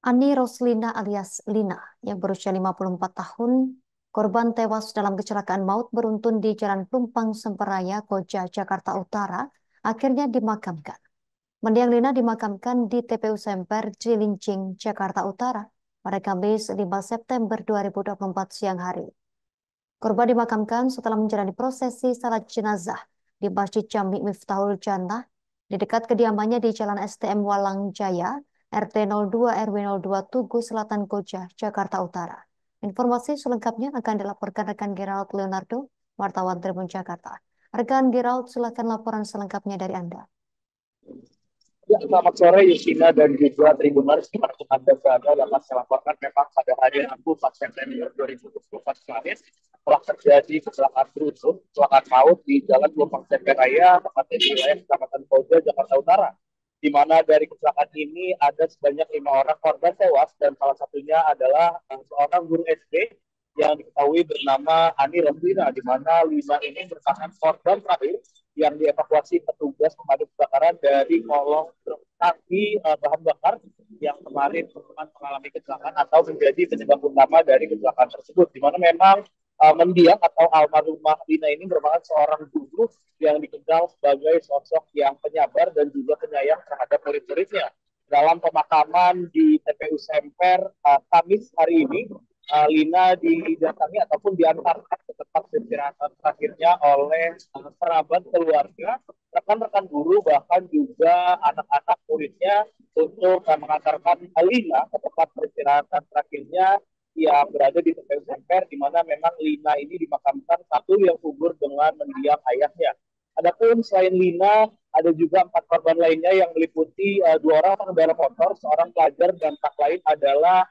Ani Roslina alias Lina yang berusia 54 tahun, korban tewas dalam kecelakaan maut beruntun di Jalan Plumpang Semperaya, Koja, Jakarta Utara, akhirnya dimakamkan. Mendiang Lina dimakamkan di TPU Semper, Cilincing, Jakarta Utara pada Kamis 5 September 2024 siang hari. Korban dimakamkan setelah menjalani prosesi salat jenazah di Masjid Jami Miftahul Jannah di dekat kediamannya di Jalan STM Walang Jaya, RT 02 RW 02 Tugu Selatan Koja, Jakarta Utara. Informasi selengkapnya akan dilaporkan rekan Gerald Leonardo, wartawan Tribun Jakarta. Rekan Gerald, silakan laporan selengkapnya dari Anda. Ya, selamat sore Yustina dan juga Tribuners dimanapun Anda berada. Dapat saya laporkan memang pada hari Rabu 4 September 2024 kemarin telah terjadi kecelakaan beruntun, kecelakaan maut di Jalan Plumpang Semperaya, tepatnya di wilayah Kecamatan Koja, Jakarta Utara. Di mana dari kecelakaan ini ada sebanyak 5 orang korban tewas dan salah satunya adalah seorang guru SD yang diketahui bernama Ani Roslina, di mana Lina ini merupakan korban terakhir yang dievakuasi petugas pemadam kebakaran dari kolong tangki bahan bakar yang kemarin teman mengalami kecelakaan atau menjadi penyebab utama dari kecelakaan tersebut. Di mana memang mendiang atau almarhumah Lina ini merupakan seorang guru yang dikenal sebagai sosok yang penyabar dan juga penyayang terhadap murid-muridnya. Dalam pemakaman di TPU Semper Kamis hari ini, Lina didatangi ataupun diantarkan ke tempat peristirahatan terakhirnya oleh kerabat keluarga, rekan-rekan guru, bahkan juga anak-anak muridnya untuk mengantarkan Lina ke tempat peristirahatan terakhirnya yang berada di TPU Semper, di mana memang Lina ini dimakamkan satu yang gugur dengan mendiang ayahnya. Adapun selain Lina, ada juga 4 korban lainnya yang meliputi 2 orang pengendara motor, seorang pelajar, dan tak lain adalah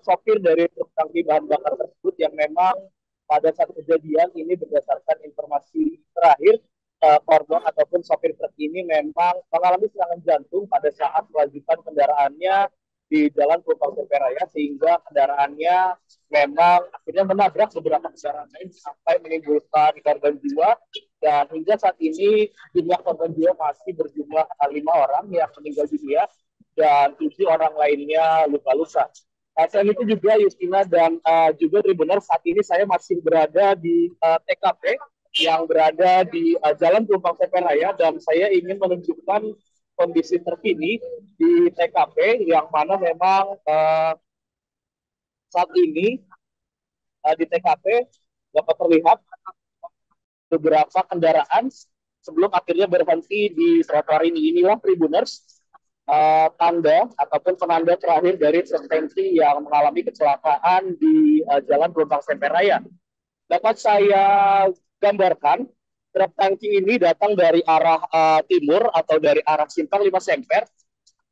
sopir dari truk tangki bahan bakar tersebut yang memang pada saat kejadian ini berdasarkan informasi terakhir korban ataupun sopir truk ini memang mengalami serangan jantung pada saat melanjutkan kendaraannya di Jalan Plumpang Semperaya sehingga kendaraannya memang akhirnya menabrak beberapa kendaraan lain sampai menimbulkan korban jiwa, dan hingga saat ini jumlah korban jiwa masih berjumlah 5 orang yang meninggal dunia dan 7 orang lainnya luka-luka. Selain itu juga Justina dan juga Tribuner, saat ini saya masih berada di TKP yang berada di Jalan Plumpang Semperaya, dan saya ingin menunjukkan kondisi terkini di TKP yang mana memang saat ini di TKP dapat terlihat beberapa kendaraan sebelum akhirnya berhenti di trotoar ini. Inilah Tribuners, tanda ataupun penanda terakhir dari sentensi yang mengalami kecelakaan di Jalan Plumpang Semperaya. Dapat saya gambarkan, truk tangki ini datang dari arah timur atau dari arah Simpang 5 Semper,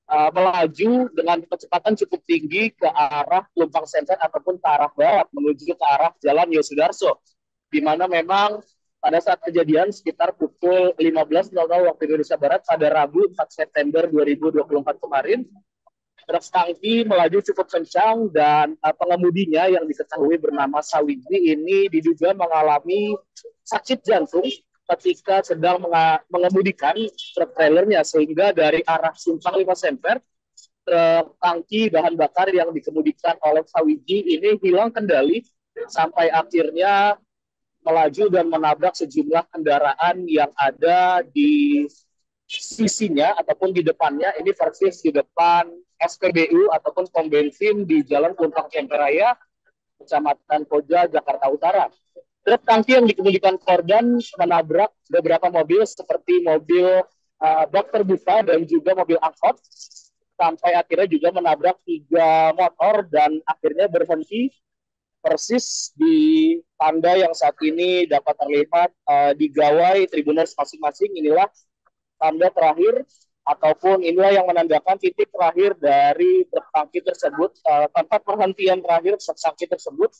melaju dengan kecepatan cukup tinggi ke arah Plumpang Semper ataupun ke arah barat menuju ke arah Jalan Yosudarso, di mana memang pada saat kejadian sekitar pukul 15.00 waktu Indonesia Barat pada Rabu 4 September 2024 kemarin, truk tangki melaju cukup kencang dan pengemudinya yang diketahui bernama Sawiji ini diduga mengalami sakit jantung ketika sedang mengemudikan truk trailernya, sehingga dari arah Simpang 5 Semper truk tangki bahan bakar yang dikemudikan oleh Sawiji ini hilang kendali sampai akhirnya melaju dan menabrak sejumlah kendaraan yang ada di sisinya ataupun di depannya. Ini persis di depan SPBU ataupun pom bensin di Jalan Plumpang Semperaya, Kecamatan Koja, Jakarta Utara. Truk tangki yang dikemudikan korban menabrak beberapa mobil seperti mobil bak terbuka dan juga mobil angkot, sampai akhirnya juga menabrak 3 motor dan akhirnya berhenti persis di tanda yang saat ini dapat terlihat di gawai Tribuners masing-masing. Inilah tanda terakhir ataupun inilah yang menandakan titik terakhir dari truk tangki tersebut, tempat perhentian terakhir truk tangki tersebut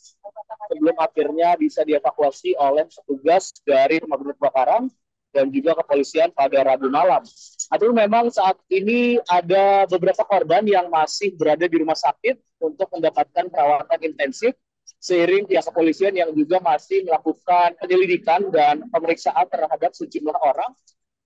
sebelum akhirnya bisa dievakuasi oleh petugas dari pemadam kebakaran dan juga kepolisian pada Rabu malam. Atau memang saat ini ada beberapa korban yang masih berada di rumah sakit untuk mendapatkan perawatan intensif, seiring pihak kepolisian yang juga masih melakukan penyelidikan dan pemeriksaan terhadap sejumlah orang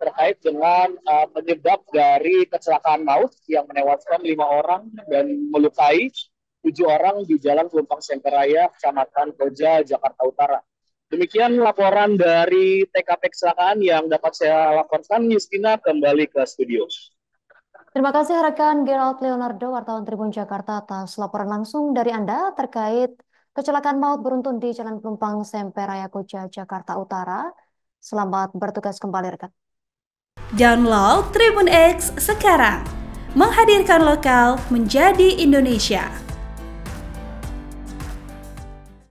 terkait dengan penyebab dari kecelakaan maut yang menewaskan 5 orang dan melukai 7 orang di Jalan Pelumpang Semperaya, Kecamatan Koja, Jakarta Utara. Demikian laporan dari TKP kecelakaan yang dapat saya laporkan. Justina, kembali ke studio. Terima kasih rekan Gerald Leonardo, wartawan Tribun Jakarta atas laporan langsung dari Anda terkait kecelakaan maut beruntun di Jalan Pelumpang Semperaya Koja, Jakarta Utara. Selamat bertugas kembali rekan. Download Tribun X sekarang, menghadirkan lokal menjadi Indonesia.